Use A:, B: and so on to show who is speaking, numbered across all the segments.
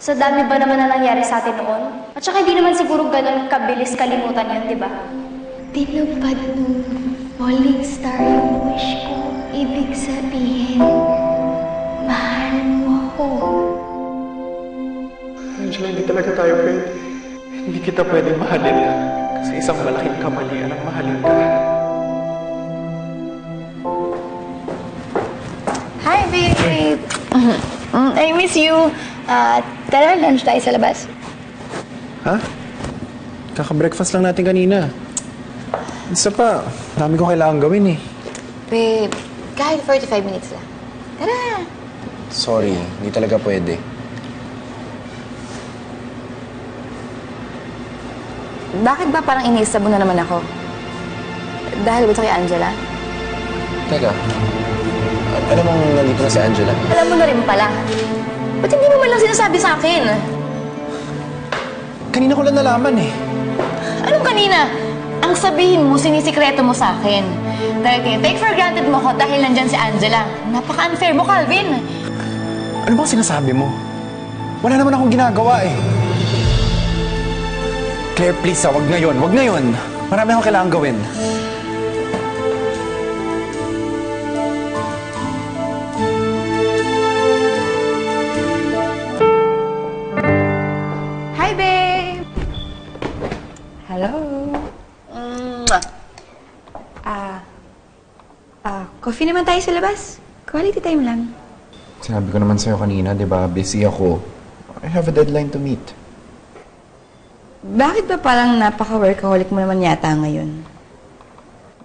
A: Sa dami ba naman na nangyari sa atin noon? At saka hindi naman siguro ganun kabilis kalimutan yun, di ba?
B: Tinupad nung falling star yung wish ko. Ibig sabihin, mahal mo ako.
C: Angela, hindi talaga tayo pwede. Hindi kita pwedeng mahalin. Kasi isang malaking kamalian ang mahalin ka.
B: Hi, babe! I miss you. Tara, lunch tayo sa labas.
C: Ha? Kaka-breakfast lang natin kanina. Isa pa, dami kong kailangan gawin eh.
B: Babe, kahit 45 minutes lang. Tara!
D: Sorry, hindi talaga pwede.
B: Bakit ba parang iniisa mo na naman ako? Dahil ba ito kay Angela?
D: Teka, alam mong nandito na si Angela?
B: Alam mo na rin pala. Ba't hindi mo man lang sinasabi sa akin?
C: Kanina ko lang nalaman eh.
B: Anong kanina? Ang sabihin mo, sinisikreto mo sa akin. Dahil take for granted mo ko dahil nandyan si Angela. Napaka-unfair mo, Calvin.
C: Ano bang sinasabi mo? Wala naman akong ginagawa eh. Claire, please wag ngayon, wag ngayon. Marami akong kailangan gawin.
B: Hi, babe! Hello? Coffee naman tayo sa labas. Quality time lang.
D: Sinabi ko naman sa'yo kanina, di ba? Busy ako. I have a deadline to meet.
B: Bakit ba parang napaka-workaholic mo naman yata ngayon?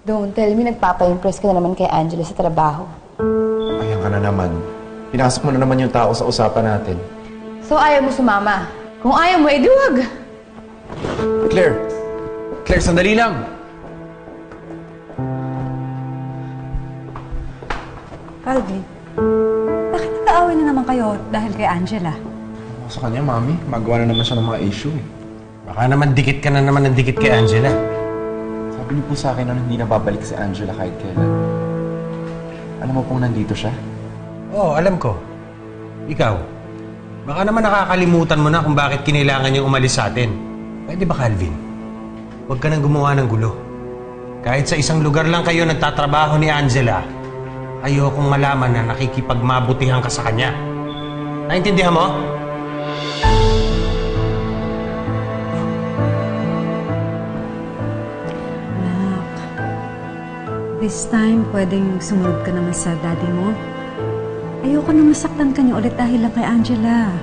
B: Don't tell me nagpapa-impress ka na naman kay Angela sa trabaho.
D: Ayan ka na naman. Pinasok mo na naman yung tao sa usapan natin.
B: So ayaw mo sumama? Kung ayaw mo, edi wag!
D: Claire! Claire, sandali lang!
E: Calvin, bakit nag-aaway na naman kayo dahil kay Angela?
D: Ako sa kanya, Mami. Magawa na naman siya ng mga issue eh.
F: Baka naman dikit ka na naman ng dikit kay Angela.
D: Sabi niyo po sa akin na hindi na babalik si Angela kahit kailan. Alam mo pong nandito siya?
F: Oo, alam ko. Ikaw, baka naman nakakalimutan mo na kung bakit kinailangan niyang umalis sa atin. Pwede ba, Calvin? Huwag ka nang gumawa ng gulo. Kahit sa isang lugar lang kayo nagtatrabaho ni Angela, ayokong malaman na nakikipagmabutihan ka sa kanya. Naintindihan mo?
E: Anak, this time pwedeng sumunod ka naman sa daddy mo. Ayoko na masaktan ka niya ulit dahil lang kay Angela.